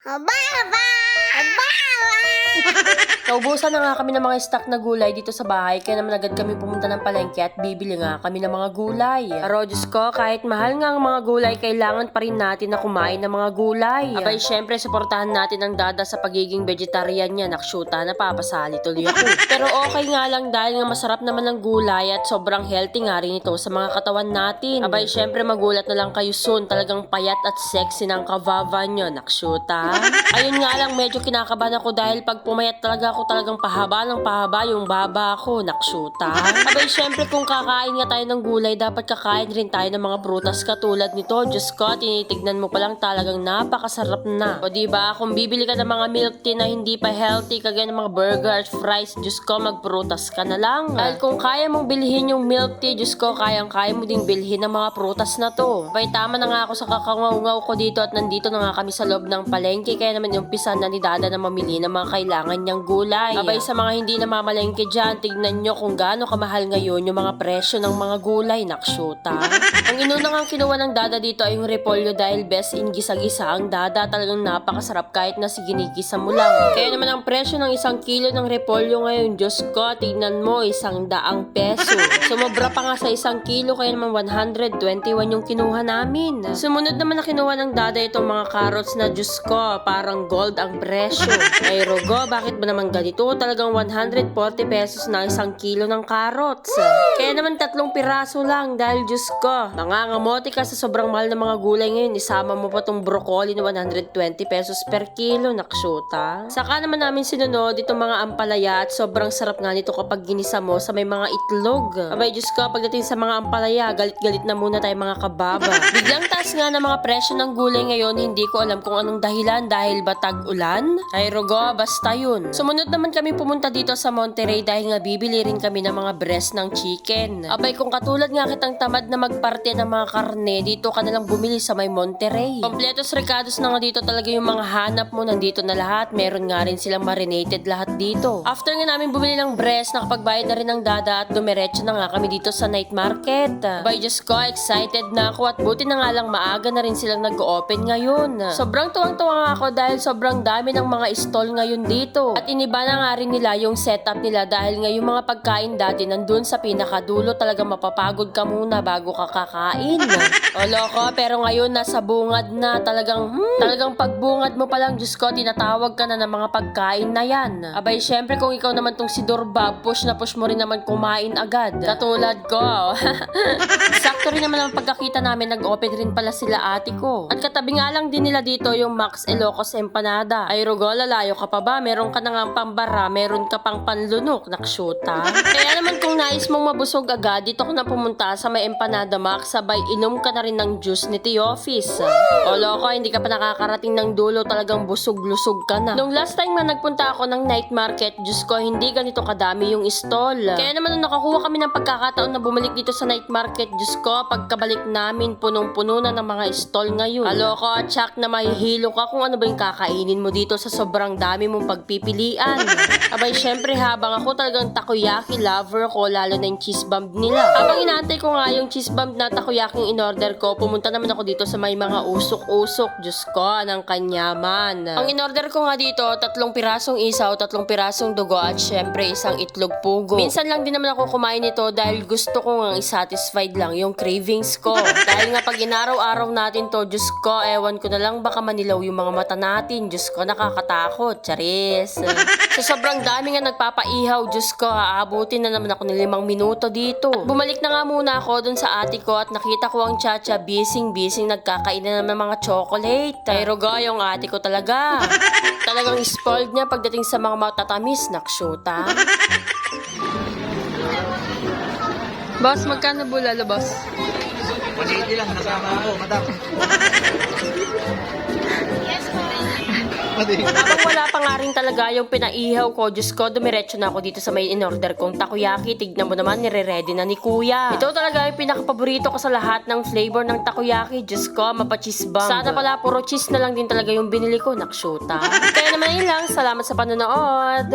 Aba, aba! Aba, aba! Naubusan na nga kami ng mga stock na gulay dito sa bahay, kaya naman agad kami pumunta ng palengke at bibili nga kami ng mga gulay. Pero Diyos ko, kahit mahal nga ang mga gulay, kailangan pa rin natin na kumain ng mga gulay. Abay, syempre, suportahan natin ang dada sa pagiging vegetarian niya. Nakshuta, napapasali tuloy ako. Pero okay nga lang dahil nga masarap naman ang gulay at sobrang healthy nga rin ito sa mga katawan natin. Abay, syempre, magulat na lang kayo soon. Talagang payat at sexy ng kavava niyo. Nakshuta. Ayun nga lang, medyo kinakabahan ako dahil pag pumayat talaga ako, talagang pahaba ng pahaba yung baba ko. Nakshuta. Abay, syempre, kung kakain nga tayo ng gulay, dapat kakain rin tayo ng mga prutas katulad nito. Diyos ko, tinitignan mo pa lang talagang napakasarap na. O diba, kung bibili ka ng mga milk tea na hindi pa healthy, kagaya ng mga burger at fries, Diyos ko, magprutas ka na lang. Dahil kung kaya mong bilhin yung milk tea, Diyos ko, kayang-kaya mo ding bilhin ang mga prutas na to. Abay, tama na nga ako sa kakangaw-ngaw ko dito at nandito na nga kami sa loob ng palengke, kaya naman umpisan na ni Dada na mamili ng mga kailangan niyang gulay. Abay, sa mga hindi namamalengke dyan, tignan nyo kung gaano kamahal ngayon yung mga presyo ng mga gulay. Nakshuta. Ang inuna nga kinuha ng Dada dito ay yung repolyo dahil best in gisa-gisa ang Dada. Talagang napakasarap kahit na siginigisa mo lang. Kaya naman ang presyo ng 1 kilo ng repolyo ngayon, Diyos ko, tignan mo, 100 peso. Sumobra pa nga sa 1 kilo, kaya naman 121 yung kinuha namin. Sumunod naman na kinuha ng Dada itong mga carrots na, Diyos ko, parang gold ang presyo. Ay, Rogo, bakit ba naman ganito? Talagang 140 pesos na 1 kilo ng carrots. Kaya naman 3 piraso lang dahil, Diyos ko, nangangamote ka sa sobrang mahal ng mga gulay ngayon. Isama mo pa tong broccoli na 120 pesos per kilo. Nakshuta. Saka naman namin sinunod itong mga ampalaya at sobrang sarap nga nito kapag ginisa mo sa may mga itlog. Abay, Diyos ko, pagdating sa mga ampalaya, galit-galit na muna tayo mga kababa. Biglang taas nga ng mga presyo ng gulay ngayon, hindi ko alam kung anong dahilan, dahil ba tag-ulan? Ay, Rogo, basta yun. Sumunod naman kami pumunta dito sa Monterey dahil nga bibili rin kami ng mga breast ng chicken. Abay, kung katulad nga kitang tamad na magparte ng mga karne, dito ka nalang bumili sa may Monterey. Kompletos recados na nga dito talaga yung mga hanap mo, nandito na lahat. Meron nga rin silang marinated lahat dito. After nga namin bumili ng breast, nakapagbayad na rin ng Dada at dumiretso na nga kami dito sa night market. Abay, Diyos ko, excited na ako at buti na nga lang maaga na rin silang nag-open ngayon. Sobrang tuwang-tuwa nga ako dahil sobrang dami ng mga stall ngayon dito. At iniba na nga rin nila yung setup nila dahil nga yung mga pagkain dati nandun sa pinakadulo, talaga mapapagod ka muna bago ka kakain. O loko, pero ngayon nasa bungad na, talagang pagbungad mo pa lang, Diyos ko, tinatawag ka na ng mga pagkain na yan. Abay, syempre kung ikaw naman tong si Dorbab, push na push mo rin naman kumain agad. Katulad ko. Sakto rin naman ang pagkakita namin, nag-open rin pala sila ate ko. At katabi nga lang din nila dito yung Max Ilocos Empanada. Ay, Rogo, lalayo ka pa ba? Meron ka na nga pambara, meron ka pang panlunok. Nakshuta. Kaya naman kung nais mong mabusog agad, dito ko na pumunta sa may Empanada Max, sabay inom ka na rin ng juice ni Teofis. O loko, hindi ka pa nakakarating ng dulo, talagang busog-lusog ka na. Nung last time na nagpunta ako ng night market, Diyos ko, hindi ganito kadami yung stall. Kaya naman nung nakakuha kami ng pagkakataon na bumalik dito sa night market, Diyos ko, pagkabalik namin, punong-puno na ng mga stall ngayon. Aloko, tsak na mahihilo ka kung ano ba yung kakainin mo dito sa sobrang dami mong pagpipilian. Abay, syempre habang ako talagang takoyaki lover ko, lalo na yung cheese bomb nila. Habang inaantay ko nga yung cheese bomb na takoyaki yung in-order ko, pumunta naman ako dito sa may mga usok-usok. Diyos ko, ng kanyaman. Ang in-order ko nga dito, 3 pirasong isaw, 3 pirasong dugo, at syempre isang itlog pugo. Minsan lang din naman ako kumain nito dahil gusto ko nga i-satisfied lang yung cravings ko. Dahil nga pag inaraw-araw natin to, Diyos ko, ewan ko na lang, baka manilaw yung mga mata natin. Diyos ko, nakakatakot. Charis. So sobrang dami nga nagpapaihaw, Diyos ko, aabutin na naman ako ng 5 minuto dito. At bumalik na nga muna ako dun sa ate ko at nakita ko ang Chacha bising-bising nagkakain na naman ng mga chocolate. Ay, Rogo, yung ate ko talaga. Talagang spoiled niya pagdating sa mga matatamis. Nakshuta. Boss, magkano bulalo, boss? 180 lang, nasama ako, madam. Habang wala pa nga rin talaga yung pinaihaw ko, Diyos ko, dumiretso na ako dito sa may in-order kong takoyaki. Tignan mo naman, nire-ready na ni Kuya. Ito talaga yung pinaka-paborito ko sa lahat ng flavor ng takoyaki. Diyos ko, mapa-cheese bomb. Sana pala puro cheese na lang din talaga yung binili ko. Nakshuta. Kaya naman yun lang, salamat sa panonood.